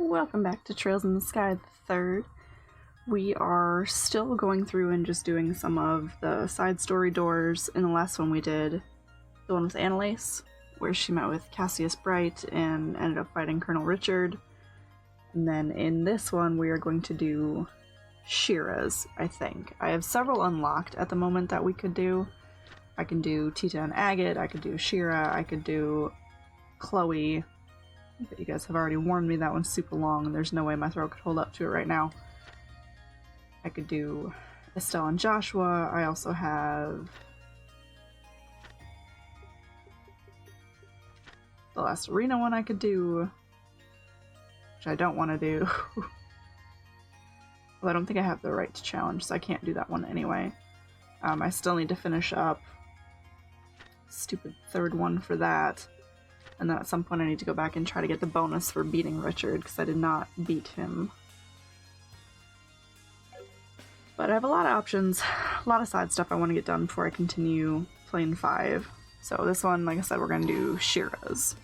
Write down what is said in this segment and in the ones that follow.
Welcome back to Trails in the Sky the Third. We are still going through and just doing some of the side story doors. In the last one we did the one with Annalise, where she met with Cassius Bright and ended up fighting Colonel Richard. And then in this one we are going to do Schera's, I think. I have several unlocked at the moment that we could do. I can do Tita and Agate, I could do Schera, I could do Chloe. But you guys have already warned me that one's super long and there's no way my throat could hold up to it right now. I could do Estelle and Joshua. I also have the last arena one I could do, which I don't want to do. Well, I don't think I have the right to challenge, so I can't do that one anyway. I still need to finish up stupid third one for that. And then at some point I need to go back and try to get the bonus for beating Richard, because I did not beat him. But I have a lot of options, a lot of side stuff I want to get done before I continue playing 5. So this one, like I said, we're going to do Schera's.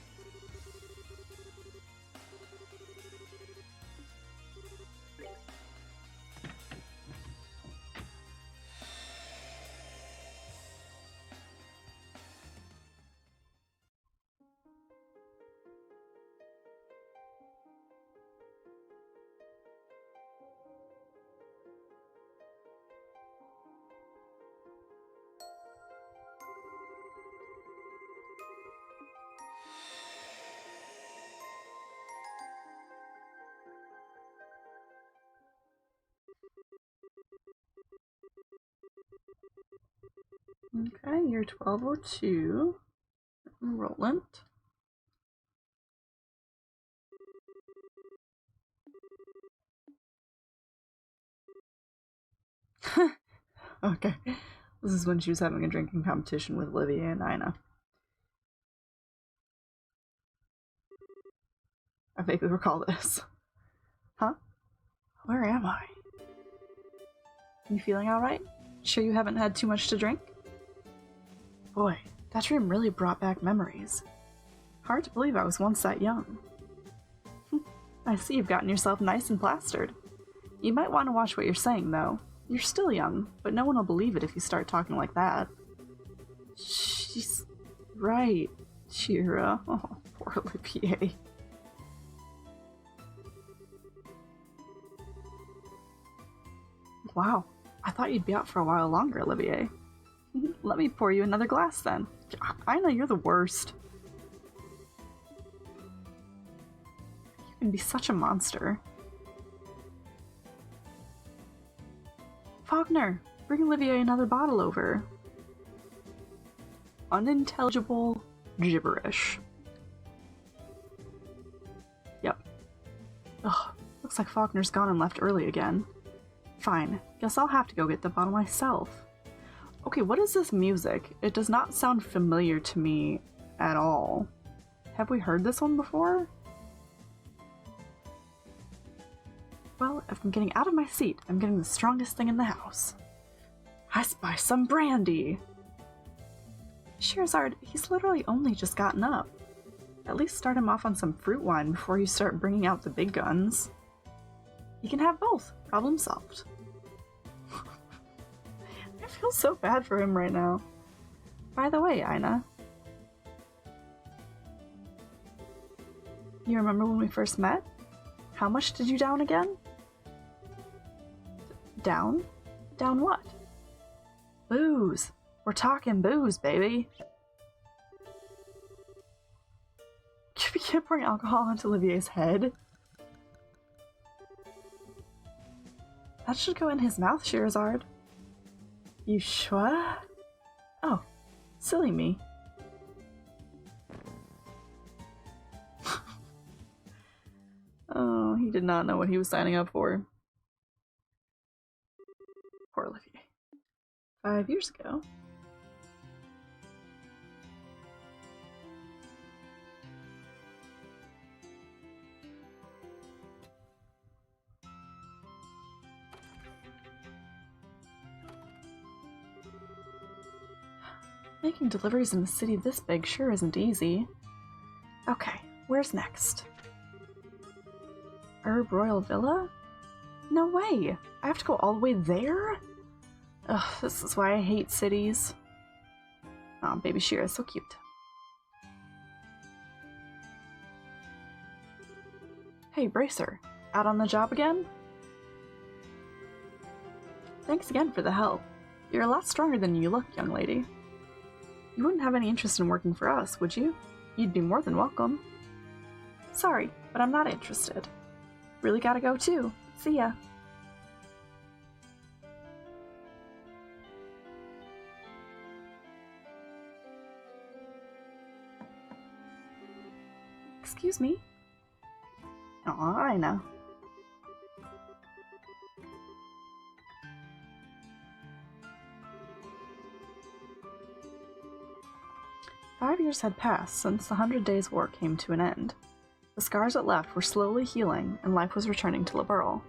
Okay, you're 1202. Rolling. Okay. This is when she was having a drinking competition with Olivia and Aina. I vaguely recall this. Huh? Where am I? You feeling alright? Sure you haven't had too much to drink? Boy, that dream really brought back memories. Hard to believe I was once that young. I see you've gotten yourself nice and plastered. You might want to watch what you're saying, though. You're still young, but no one will believe it if you start talking like that. She's right, Schera. Oh, poor Olivier. Wow, I thought you'd be out for a while longer, Olivier. Let me pour you another glass, then. I know you're the worst. You can be such a monster. Faulkner, bring Olivier another bottle over. Unintelligible gibberish. Yep. Ugh, looks like Faulkner's gone and left early again. Fine, guess I'll have to go get the bottle myself. Okay, what is this music? It does not sound familiar to me at all. Have we heard this one before? Well, if I'm getting out of my seat, I'm getting the strongest thing in the house. I spy some brandy! Scherazard, he's literally only just gotten up. At least start him off on some fruit wine before you start bringing out the big guns. You can have both. Problem solved. I feel so bad for him right now. By the way, Aina. You remember when we first met? How much did you down again? Down? Down what? Booze. We're talking booze, baby. You began pouring alcohol onto Olivier's head? That should go in his mouth, Scherazard. You sure? Oh, silly me. Oh, he did not know what he was signing up for. Poor Olivier. 5 years ago. Making deliveries in a city this big sure isn't easy. Okay, where's next? Herb Royal Villa? No way! I have to go all the way there? Ugh, this is why I hate cities. Aw, baby Schera is so cute. Hey, Bracer. Out on the job again? Thanks again for the help. You're a lot stronger than you look, young lady. You wouldn't have any interest in working for us, would you? You'd be more than welcome. Sorry, but I'm not interested. Really gotta go too. See ya. Excuse me? Aw, Aina. "5 years had passed since the 100 Days' War came to an end. The scars it left were slowly healing, and life was returning to Liberl.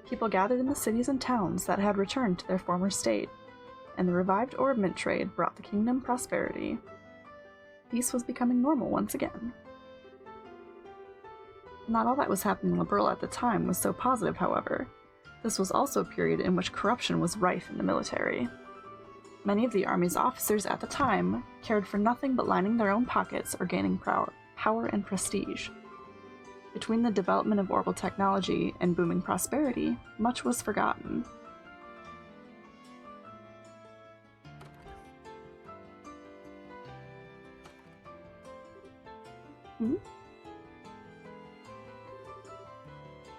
People gathered in the cities and towns that had returned to their former state, and the revived orbment trade brought the kingdom prosperity. Peace was becoming normal once again. Not all that was happening in Liberl at the time was so positive, however. This was also a period in which corruption was rife in the military. Many of the Army's officers at the time cared for nothing but lining their own pockets or gaining power and prestige. Between the development of orbital technology and booming prosperity, much was forgotten.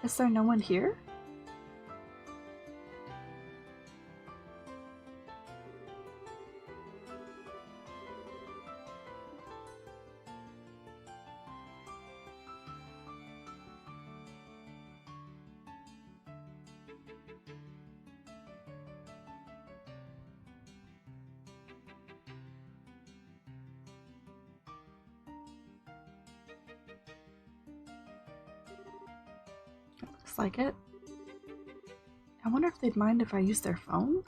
Is there no one here? Looks like it. I wonder if they'd mind if I use their phone?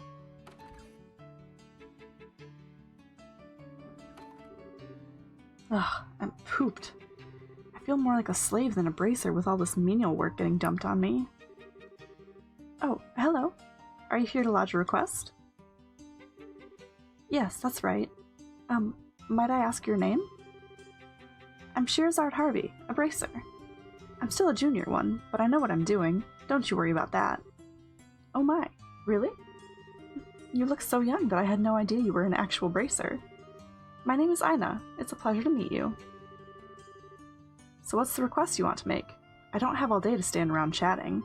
Ugh, I'm pooped. I feel more like a slave than a bracer with all this menial work getting dumped on me. Oh, hello. Are you here to lodge a request? Yes, that's right. Might I ask your name? I'm Scherazard Harvey, a bracer. I'm still a junior one, but I know what I'm doing. Don't you worry about that. Oh my, really? You look so young that I had no idea you were an actual bracer. My name is Aina. It's a pleasure to meet you. So what's the request you want to make? I don't have all day to stand around chatting.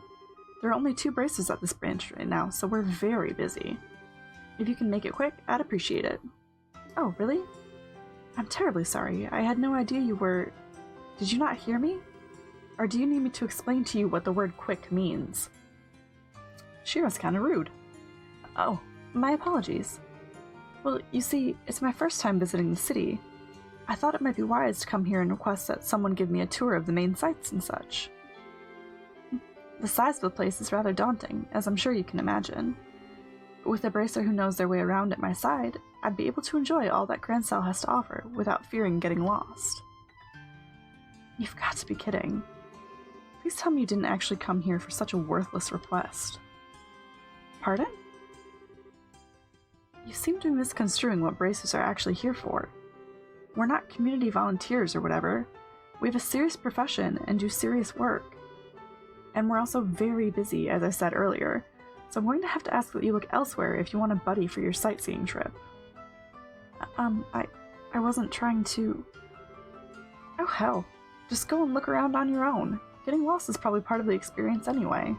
There are only 2 bracers at this branch right now, so we're very busy. If you can make it quick, I'd appreciate it. Oh, really? I'm terribly sorry. I had no idea you were... Did you not hear me? Or do you need me to explain to you what the word quick means? Schera's kinda rude. Oh, my apologies. Well, you see, it's my first time visiting the city. I thought it might be wise to come here and request that someone give me a tour of the main sites and such. The size of the place is rather daunting, as I'm sure you can imagine. But with a bracer who knows their way around at my side, I'd be able to enjoy all that Grancel has to offer without fearing getting lost. You've got to be kidding. Please tell me you didn't actually come here for such a worthless request. Pardon? You seem to be misconstruing what bracers are actually here for. We're not community volunteers or whatever. We have a serious profession and do serious work. And we're also very busy, as I said earlier, so I'm going to have to ask that you look elsewhere if you want a buddy for your sightseeing trip. I wasn't trying to... Oh hell, just go and look around on your own. Getting lost is probably part of the experience anyway.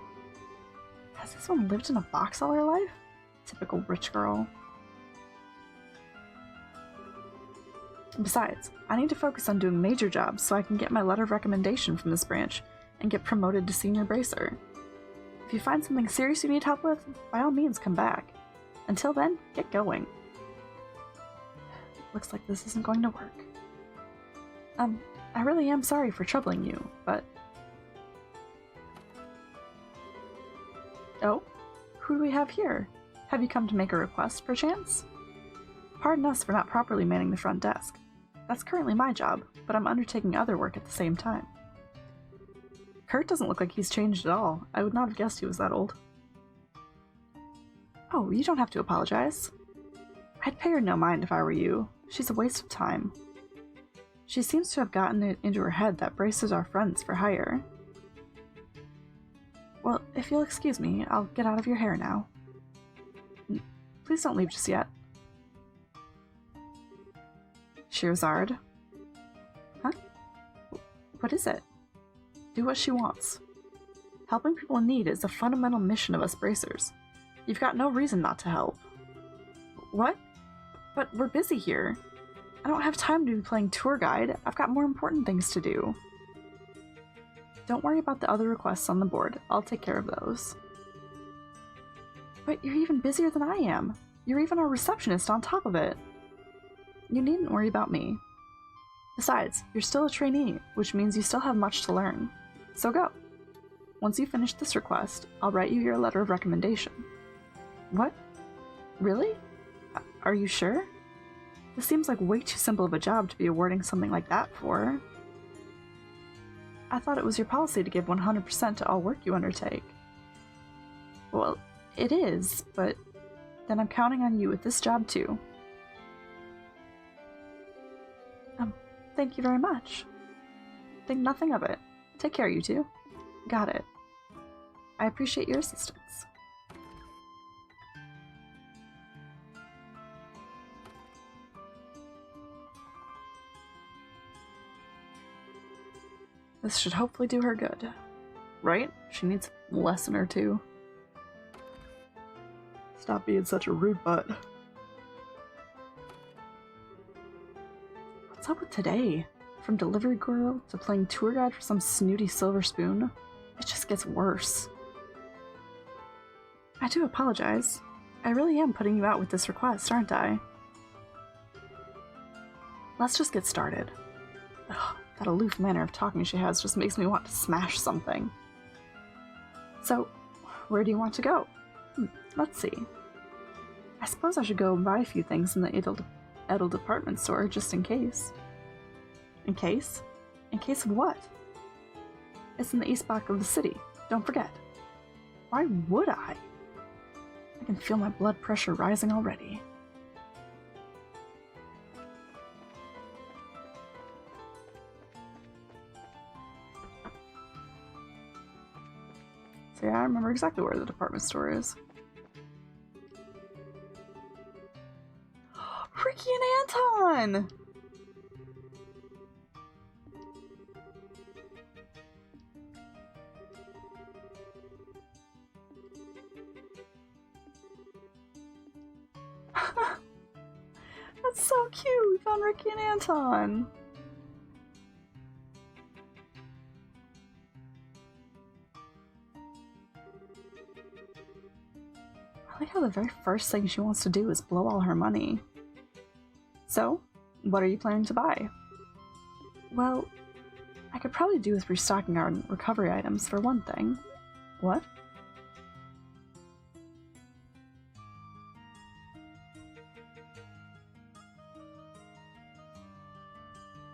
Has this one lived in a box all her life? Typical rich girl. Besides, I need to focus on doing major jobs so I can get my letter of recommendation from this branch and get promoted to senior bracer. If you find something serious you need help with, by all means come back. Until then, get going. Looks like this isn't going to work. I really am sorry for troubling you, but... Oh? Who do we have here? Have you come to make a request, perchance? Pardon us for not properly manning the front desk. That's currently my job, but I'm undertaking other work at the same time. Kurt doesn't look like he's changed at all. I would not have guessed he was that old. Oh, you don't have to apologize. I'd pay her no mind if I were you. She's a waste of time. She seems to have gotten it into her head that bracers are friends for hire. Well, if you'll excuse me, I'll get out of your hair now. Please don't leave just yet. Scherzard? Huh? What is it? Do what she wants. Helping people in need is a fundamental mission of us bracers. You've got no reason not to help. What? But we're busy here. I don't have time to be playing tour guide. I've got more important things to do. Don't worry about the other requests on the board. I'll take care of those. But you're even busier than I am. You're even our receptionist on top of it. You needn't worry about me. Besides, you're still a trainee, which means you still have much to learn. So go. Once you finish this request, I'll write you your letter of recommendation. What? Really? Are you sure? This seems like way too simple of a job to be awarding something like that for. I thought it was your policy to give 100% to all work you undertake. Well, it is, but then I'm counting on you with this job too. Thank you very much. Think nothing of it. Take care, you two. Got it. I appreciate your assistance. This should hopefully do her good. Right? She needs a lesson or two. Stop being such a rude butt. What's up with today? From delivery girl to playing tour guide for some snooty silver spoon? It just gets worse. I do apologize. I really am putting you out with this request, aren't I? Let's just get started. Ugh, that aloof manner of talking she has just makes me want to smash something. So, where do you want to go? Let's see. I suppose I should go and buy a few things in the Edel department store, just in case. In case? In case of what? It's in the east block of the city. Don't forget. Why would I? I can feel my blood pressure rising already. So yeah, I remember exactly where the department store is. Ricky and Anton! That's so cute! We found Ricky and Anton! I like how the very first thing she wants to do is blow all her money. So, what are you planning to buy? Well, I could probably do with restocking our recovery items for one thing. What?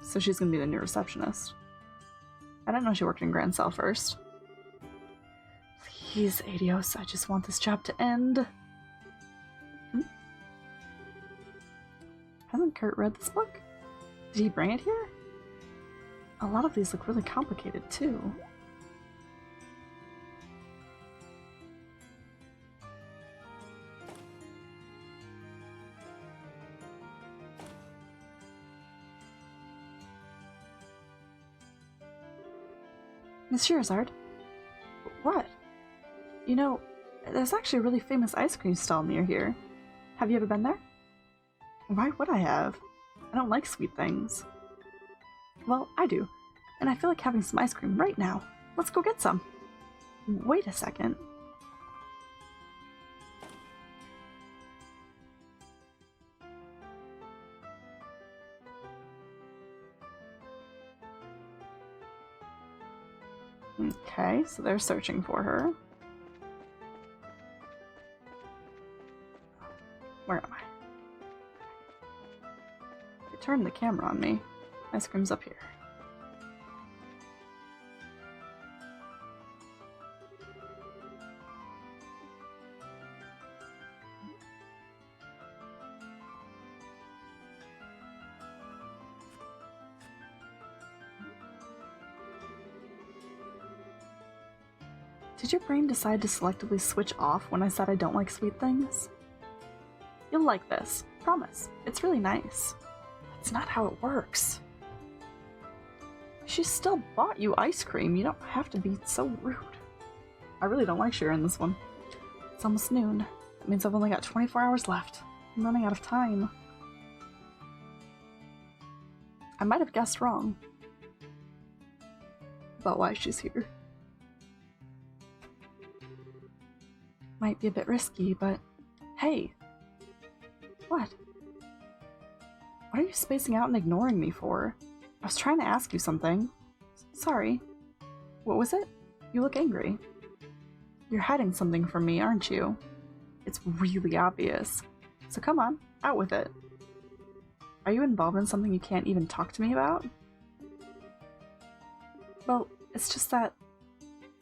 So she's gonna be the new receptionist. I didn't know she worked in Grand Cell first. Please, Adios, I just want this job to end. Hasn't Kurt read this book? Did he bring it here? A lot of these look really complicated, too. Miss Scherzard? What? You know, there's actually a really famous ice cream stall near here. Have you ever been there? Why would I have? I don't like sweet things. Well, I do, and I feel like having some ice cream right now. Let's go get some. Wait a second. Okay, so they're searching for her. Where am I? They turned the camera on me. Ice cream's up here. Did your brain decide to selectively switch off when I said I don't like sweet things? You'll like this. Promise. It's really nice. That's not how it works. She still bought you ice cream. You don't have to be so rude. I really don't like Schera in this one. It's almost noon. That means I've only got 24 hours left. I'm running out of time. I might have guessed wrong about why she's here. Might be a bit risky, but hey. What? What are you spacing out and ignoring me for? I was trying to ask you something. Sorry. What was it? You look angry. You're hiding something from me, aren't you? It's really obvious. So come on, out with it. Are you involved in something you can't even talk to me about? Well, it's just that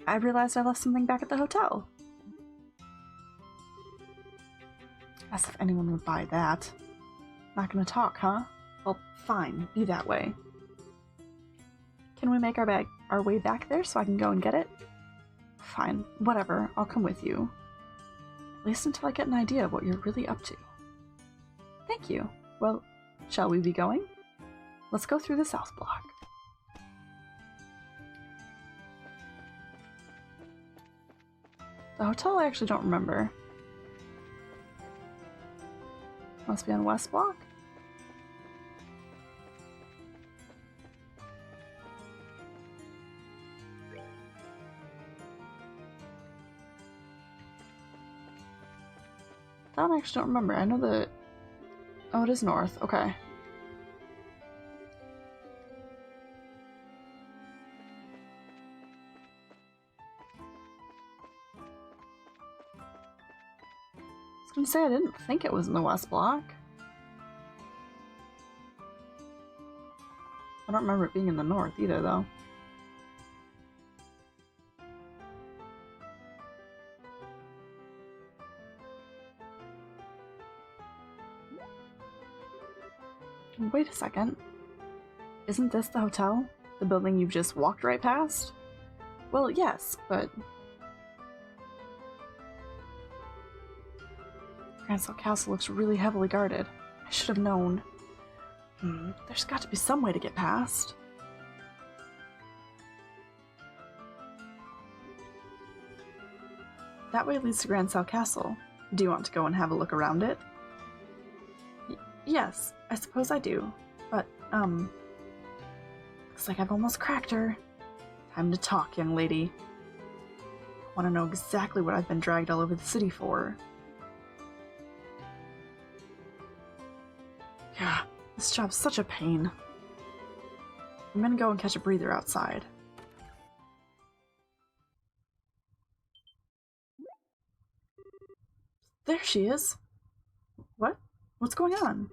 I realized I left something back at the hotel. As if anyone would buy that. Not gonna talk, huh? Well, fine, be that way. Can we make our way back there so I can go and get it? Fine, whatever, I'll come with you. At least until I get an idea of what you're really up to. Thank you. Well, shall we be going? Let's go through the south block. The hotel I actually don't remember. Must be on West Block? That one I actually don't remember. I know that... Oh, it is north. Okay. I was gonna say I didn't think it was in the West Block. I don't remember it being in the north either, though. Wait a second. Isn't this the hotel? The building you've just walked right past? Well, yes, but... Gransell Castle looks really heavily guarded. I should have known. There's got to be some way to get past. That way leads to Gransell Castle. Do you want to go and have a look around it? Yes, I suppose I do. But, looks like I've almost cracked her. Time to talk, young lady. I want to know exactly what I've been dragged all over the city for. Yeah, this job's such a pain. I'm gonna go and catch a breather outside. There she is. What? What's going on?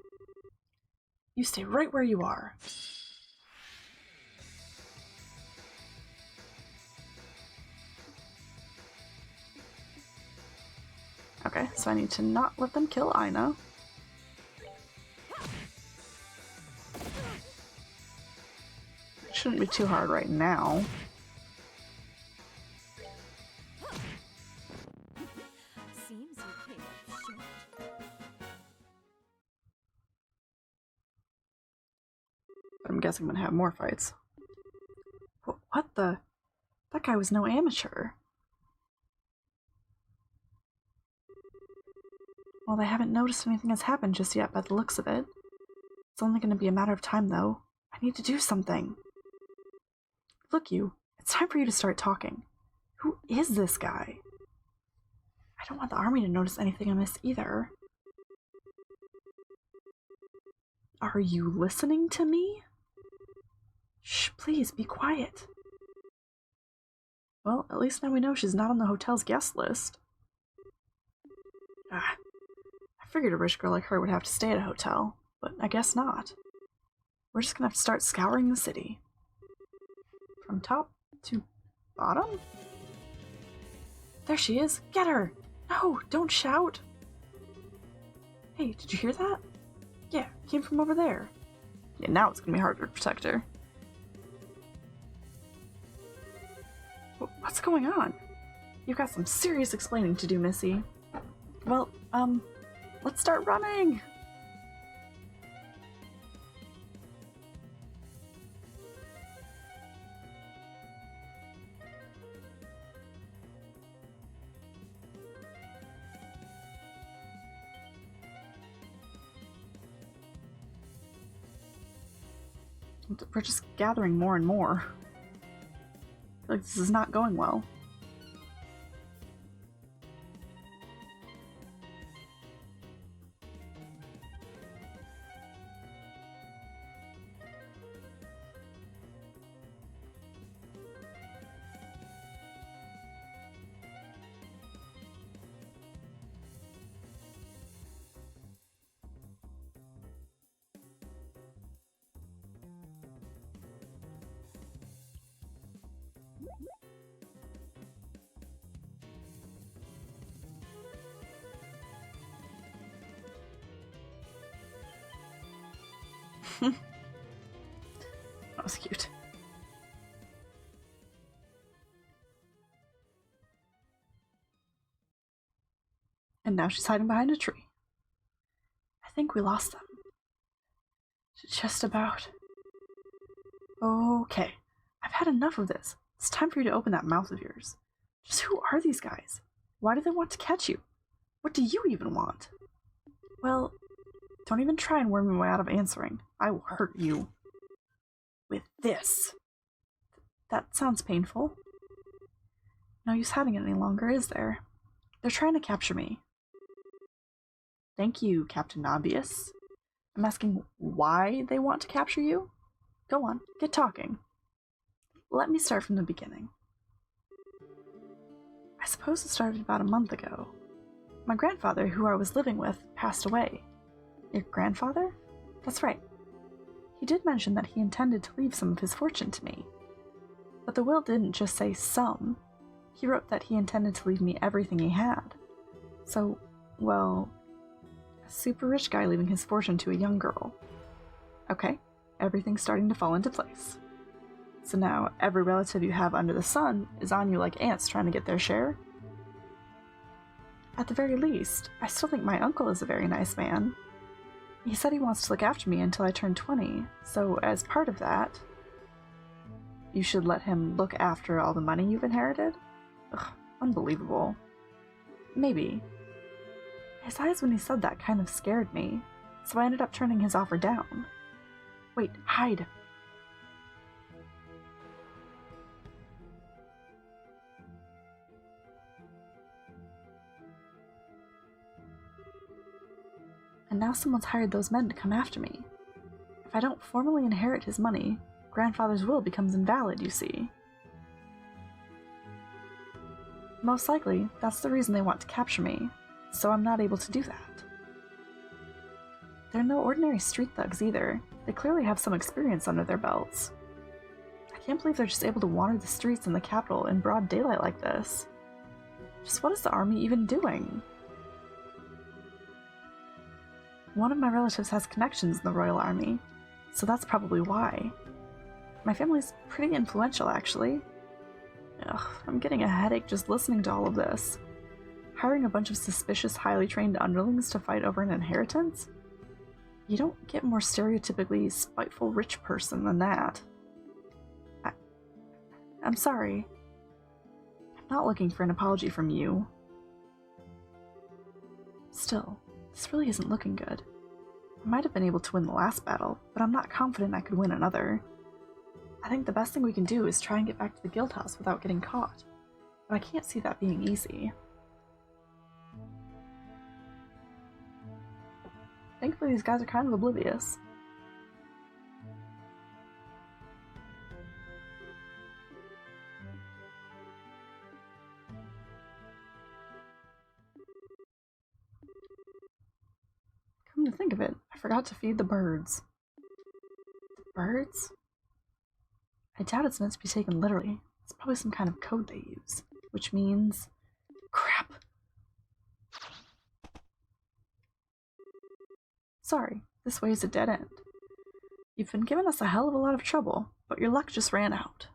You stay right where you are. Okay, so I need to not let them kill Aina. Shouldn't be too hard right now. But I'm guessing I'm gonna have more fights. What the? That guy was no amateur. Well, they haven't noticed anything has happened just yet by the looks of it. It's only gonna be a matter of time, though. I need to do something. Look, you. It's time for you to start talking. Who is this guy? I don't want the army to notice anything amiss either. Are you listening to me? Shh, please, be quiet. Well, at least now we know she's not on the hotel's guest list. I figured a rich girl like her would have to stay at a hotel, but I guess not. We're just gonna have to start scouring the city. From top to bottom? There she is! Get her! No, don't shout! Hey, did you hear that? Yeah, came from over there. Yeah, now it's gonna be harder to protect her. What's going on? You've got some serious explaining to do, Missy. Well, let's start running! We're just gathering more and more. I feel like this is not going well. That was cute. And now she's hiding behind a tree. I think we lost them. Just about. Okay, I've had enough of this. It's time for you to open that mouth of yours. Just who are these guys? Why do they want to catch you? What do you even want? Well, don't even try and worm your way out of answering. I will hurt you. With this. That sounds painful. No use hiding it any longer, is there? They're trying to capture me. Thank you, Captain Obvious. I'm asking why they want to capture you? Go on, get talking. Let me start from the beginning. I suppose it started about a month ago. My grandfather, who I was living with, passed away. Your grandfather? That's right. He did mention that he intended to leave some of his fortune to me. But the will didn't just say some. He wrote that he intended to leave me everything he had. So, well, a super rich guy leaving his fortune to a young girl. Okay, everything's starting to fall into place. So now every relative you have under the sun is on you like ants trying to get their share? At the very least, I still think my uncle is a very nice man. He said he wants to look after me until I turn 20, so as part of that, you should let him look after all the money you've inherited? Ugh, unbelievable. Maybe. His eyes when he said that kind of scared me, so I ended up turning his offer down. Wait, hide! And now someone's hired those men to come after me. If I don't formally inherit his money, grandfather's will becomes invalid, you see. Most likely, that's the reason they want to capture me, so I'm not able to do that. They're no ordinary street thugs either. They clearly have some experience under their belts. I can't believe they're just able to wander the streets in the capital in broad daylight like this. Just what is the army even doing? One of my relatives has connections in the Royal Army, so that's probably why. My family's pretty influential, actually. Ugh, I'm getting a headache just listening to all of this. Hiring a bunch of suspicious, highly trained underlings to fight over an inheritance? You don't get more stereotypically spiteful rich person than that. I'm sorry. I'm not looking for an apology from you. Still, this really isn't looking good. I might have been able to win the last battle, but I'm not confident I could win another. I think the best thing we can do is try and get back to the guild house without getting caught, but I can't see that being easy. Thankfully, these guys are kind of oblivious. Come to think of it, I forgot to feed the birds. Birds? I doubt it's meant to be taken literally. It's probably some kind of code they use, which means... Crap! Sorry, this way is a dead end. You've been giving us a hell of a lot of trouble, but your luck just ran out.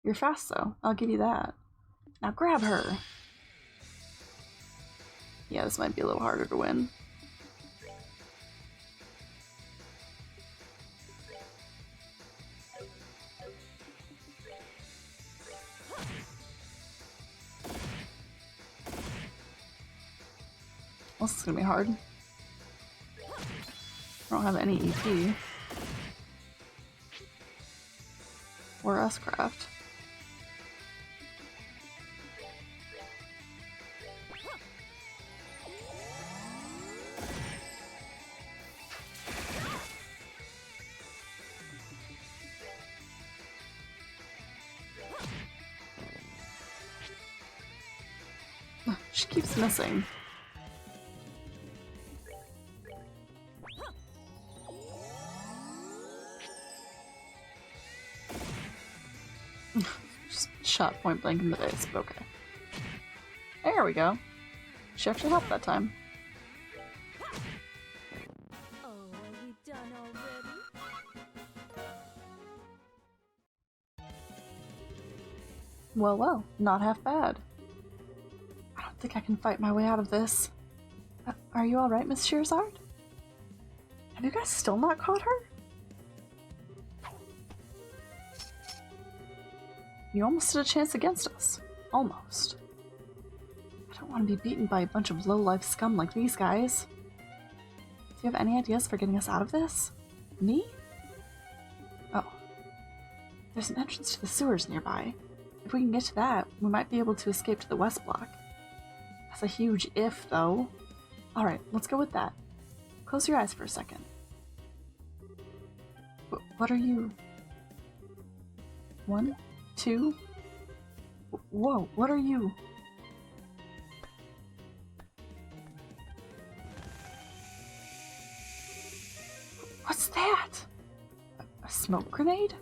You're fast, though. I'll give you that. Now grab her. Yeah, this might be a little harder to win. This is gonna be hard. I don't have any EP. Or S-Craft. She keeps missing. Just shot point blank in the face, but okay. There we go. She actually helped that time. Oh, are we done already? Well, not half bad. I don't think I can fight my way out of this. Are you alright, Miss Scherzard? Have you guys still not caught her? You almost stood a chance against us. Almost. I don't want to be beaten by a bunch of low-life scum like these guys. Do you have any ideas for getting us out of this? Me? Oh. There's an entrance to the sewers nearby. If we can get to that, we might be able to escape to the west block. That's a huge if, though. Alright, let's go with that. Close your eyes for a second. What are you... 1, 2... Whoa, what are you... What's that? A smoke grenade?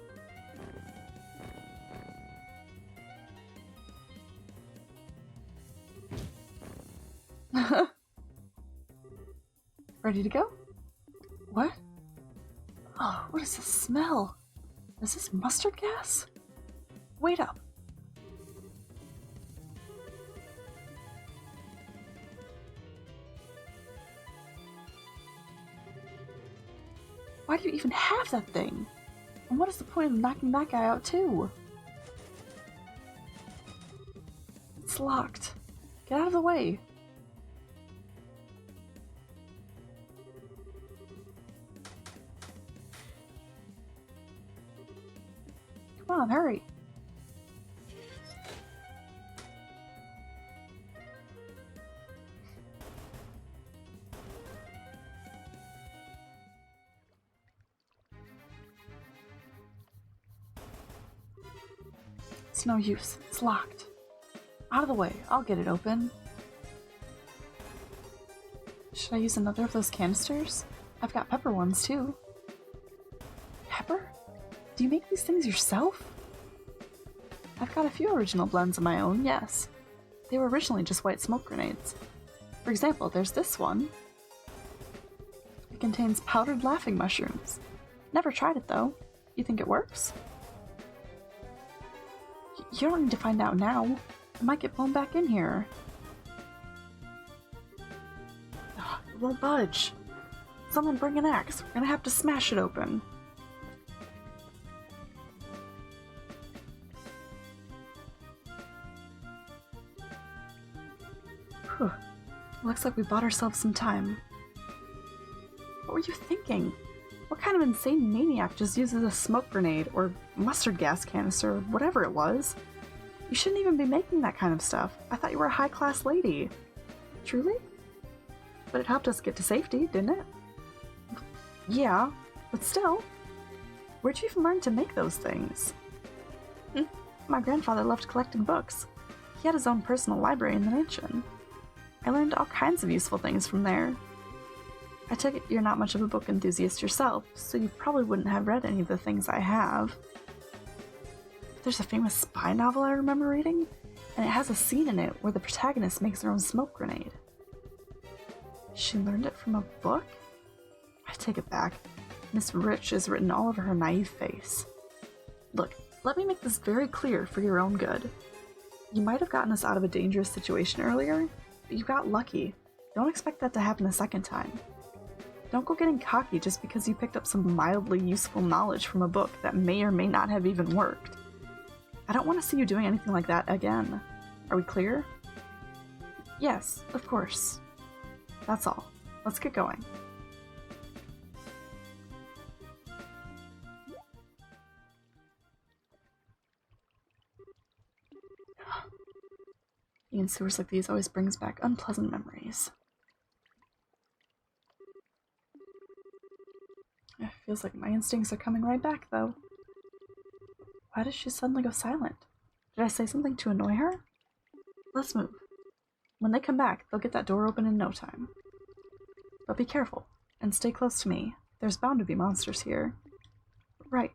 Ready to go? What? Oh, what is this smell? Is this mustard gas? Wait up. Why do you even have that thing? And what is the point of knocking that guy out too? It's locked. Get out of the way. Come on, hurry. It's no use. It's locked. Out of the way. I'll get it open. Should I use another of those canisters? I've got pepper ones too. Pepper? Do you make these things yourself? I've got a few original blends of my own, yes. They were originally just white smoke grenades. For example, there's this one. It contains powdered laughing mushrooms. Never tried it though. You think it works? You don't need to find out now. It might get blown back in here. Ugh, it won't budge. Someone bring an axe. We're gonna have to smash it open. Whew. Looks like we bought ourselves some time. What were you thinking? What kind of insane maniac just uses a smoke grenade or mustard gas canister or whatever it was? You shouldn't even be making that kind of stuff. I thought you were a high-class lady. Truly? But it helped us get to safety, didn't it? Yeah, but still. Where'd you even learn to make those things? My grandfather loved collecting books. He had his own personal library in the mansion. I learned all kinds of useful things from there. I take it you're not much of a book enthusiast yourself, so you probably wouldn't have read any of the things I have. There's a famous spy novel I remember reading, and it has a scene in it where the protagonist makes her own smoke grenade. She learned it from a book? I take it back. Miss Rich is written all over her naive face. Look, Let me make this very clear for your own good. You might have gotten us out of a dangerous situation earlier, but you got lucky. Don't expect that to happen a second time. Don't go getting cocky just because you picked up some mildly useful knowledge from a book that may or may not have even worked. I don't want to see you doing anything like that again. Are we clear? Yes, of course. That's all. Let's get going. Being in sewers like these always brings back unpleasant memories. It feels like my instincts are coming right back, though. Why did she suddenly go silent? Did I say something to annoy her? Let's move. When they come back, they'll get that door open in no time. But be careful, and stay close to me. There's bound to be monsters here. Right.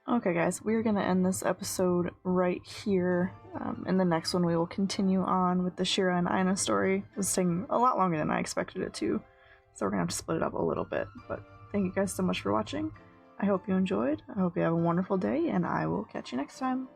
Okay, guys, we're going to end this episode right here. In the next one, we will continue on with the Schera and Aina story. It was taking a lot longer than I expected it to, so we're going to have to split it up a little bit. But thank you guys so much for watching. I hope you enjoyed. I hope you have a wonderful day, and I will catch you next time.